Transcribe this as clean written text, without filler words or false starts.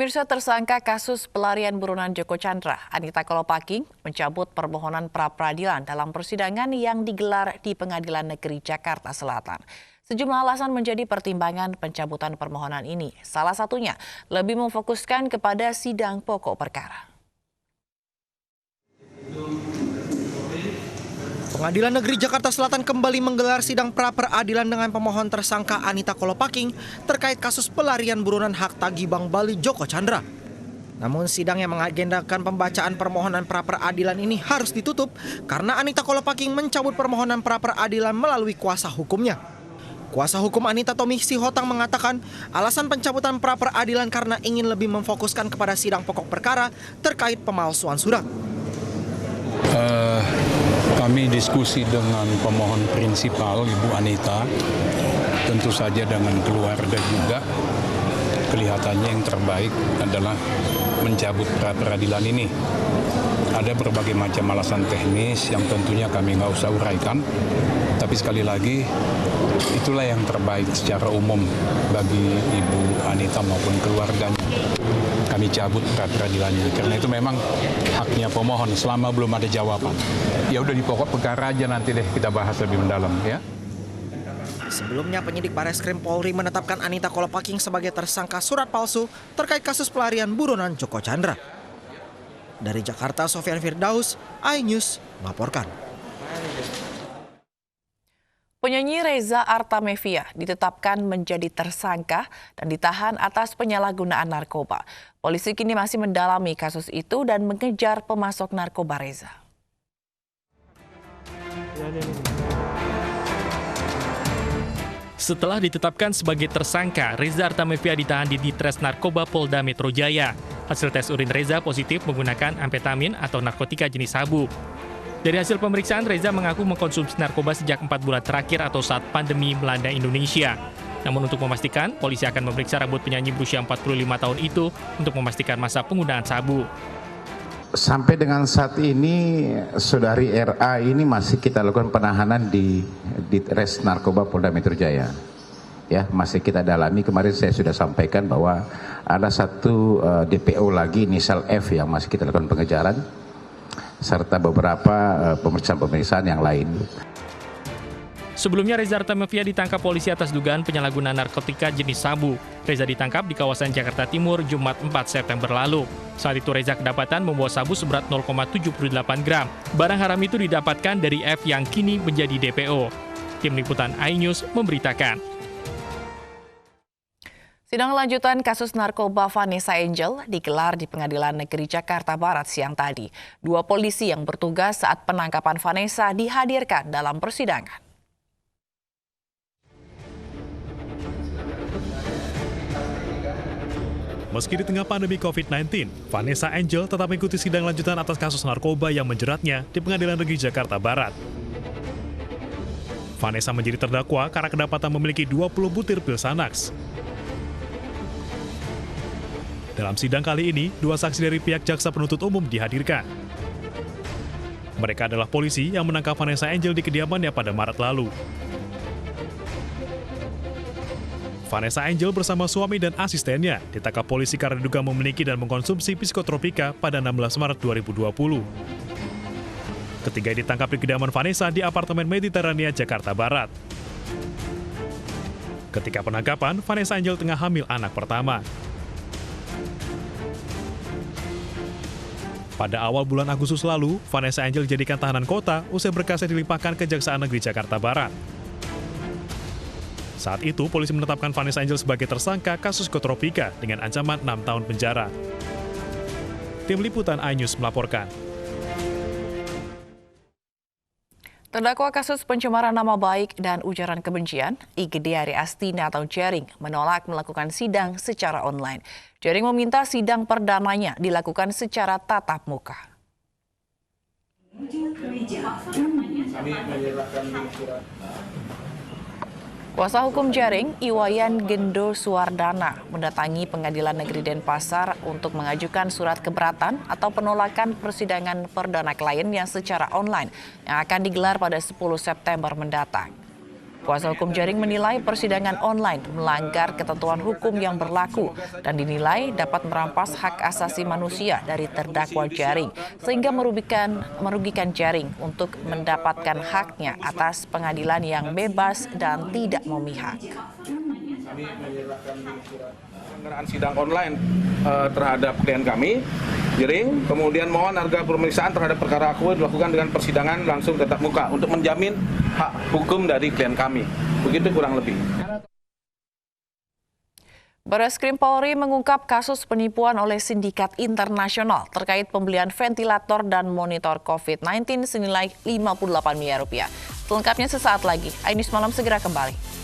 Pemirsa, tersangka kasus pelarian buronan Joko Chandra, Anita Kolopaking, mencabut permohonan pra-peradilan dalam persidangan yang digelar di Pengadilan Negeri Jakarta Selatan. Sejumlah alasan menjadi pertimbangan pencabutan permohonan ini. Salah satunya lebih memfokuskan kepada sidang pokok perkara. Pengadilan Negeri Jakarta Selatan kembali menggelar sidang pra-peradilan dengan pemohon tersangka Anita Kolopaking terkait kasus pelarian buronan hak tagih Bank Bali Joko Chandra. Namun sidang yang mengagendakan pembacaan permohonan pra-peradilan ini harus ditutup karena Anita Kolopaking mencabut permohonan pra-peradilan melalui kuasa hukumnya. Kuasa hukum Anita, Tommy Sihotang, mengatakan alasan pencabutan pra-peradilan karena ingin lebih memfokuskan kepada sidang pokok perkara terkait pemalsuan surat. Kami diskusi dengan pemohon prinsipal Ibu Anita, tentu saja dengan keluarga juga. Kelihatannya yang terbaik adalah mencabut pra-peradilan ini. Ada berbagai macam alasan teknis yang tentunya kami nggak usah uraikan, tapi sekali lagi itulah yang terbaik secara umum bagi Ibu Anita maupun keluarganya. Kami cabut pra-peradilannya karena itu memang haknya pemohon selama belum ada jawaban. Ya udah di pokok perkara aja nanti deh kita bahas lebih mendalam ya. Sebelumnya penyidik Bareskrim Polri menetapkan Anita Kolopaking sebagai tersangka surat palsu terkait kasus pelarian buronan Joko Chandra. Dari Jakarta, Sofyan Firdaus, iNews melaporkan. Penyanyi Reza Artamevia ditetapkan menjadi tersangka dan ditahan atas penyalahgunaan narkoba. Polisi kini masih mendalami kasus itu dan mengejar pemasok narkoba Reza. Setelah ditetapkan sebagai tersangka, Reza Artamevia ditahan di Ditres Narkoba Polda Metro Jaya. Hasil tes urin Reza positif menggunakan amfetamin atau narkotika jenis sabu. Dari hasil pemeriksaan, Reza mengaku mengkonsumsi narkoba sejak 4 bulan terakhir atau saat pandemi melanda Indonesia. Namun untuk memastikan, polisi akan memeriksa rambut penyanyi berusia 45 tahun itu untuk memastikan masa penggunaan sabu. Sampai dengan saat ini, Saudari RA ini masih kita lakukan penahanan di Res Narkoba Polda Metro Jaya. Ya, masih kita dalami. Kemarin saya sudah sampaikan bahwa ada satu DPO lagi, inisial F, yang masih kita lakukan pengejaran, serta beberapa pemeriksaan-pemeriksaan yang lain. Sebelumnya Reza Artamevia ditangkap polisi atas dugaan penyalahgunaan narkotika jenis sabu. Reza ditangkap di kawasan Jakarta Timur Jumat 4 September lalu. Saat itu Reza kedapatan membawa sabu seberat 0,78 gram. Barang haram itu didapatkan dari F yang kini menjadi DPO. Tim Liputan iNews memberitakan. Sidang lanjutan kasus narkoba Vanessa Angel digelar di Pengadilan Negeri Jakarta Barat siang tadi. 2 polisi yang bertugas saat penangkapan Vanessa dihadirkan dalam persidangan. Meski di tengah pandemi COVID-19, Vanessa Angel tetap mengikuti sidang lanjutan atas kasus narkoba yang menjeratnya di Pengadilan Negeri Jakarta Barat. Vanessa menjadi terdakwa karena kedapatan memiliki 20 butir pil Xanax. Dalam sidang kali ini, 2 saksi dari pihak jaksa penuntut umum dihadirkan. Mereka adalah polisi yang menangkap Vanessa Angel di kediamannya pada Maret lalu. Vanessa Angel bersama suami dan asistennya ditangkap polisi karena diduga memiliki dan mengkonsumsi psikotropika pada 16 Maret 2020. Ketiga ditangkap di kediaman Vanessa di apartemen Mediterania, Jakarta Barat. Ketika penangkapan, Vanessa Angel tengah hamil anak pertama. Pada awal bulan Agustus lalu, Vanessa Angel dijadikan tahanan kota usai berkasnya dilimpahkan ke Kejaksaan Negeri Jakarta Barat. Saat itu, polisi menetapkan Vanessa Angel sebagai tersangka kasus psikotropika dengan ancaman 6 tahun penjara. Tim Liputan iNews melaporkan. Terdakwa kasus pencemaran nama baik dan ujaran kebencian, Igede Astina atau Jering, menolak melakukan sidang secara online. Jering meminta sidang perdananya dilakukan secara tatap muka. Kuasa hukum Jering, Iwayan Gendo Suwardana, mendatangi Pengadilan Negeri Denpasar untuk mengajukan surat keberatan atau penolakan persidangan perdana kliennya secara online yang akan digelar pada 10 September mendatang. Kuasa hukum Jering menilai persidangan online melanggar ketentuan hukum yang berlaku dan dinilai dapat merampas hak asasi manusia dari terdakwa Jering sehingga merugikan Jering untuk mendapatkan haknya atas pengadilan yang bebas dan tidak memihak. Kami menyerahkan penyelenggaraan sidang online terhadap klien kami, Jering. Kemudian mohon harga pemeriksaan terhadap perkara aku dilakukan dengan persidangan langsung tatap muka untuk menjamin hak hukum dari klien kami. Begitu kurang lebih. Barreskrim Polri mengungkap kasus penipuan oleh sindikat internasional terkait pembelian ventilator dan monitor COVID-19 senilai 58 miliar rupiah. Selengkapnya sesaat lagi. Ainus Malam segera kembali.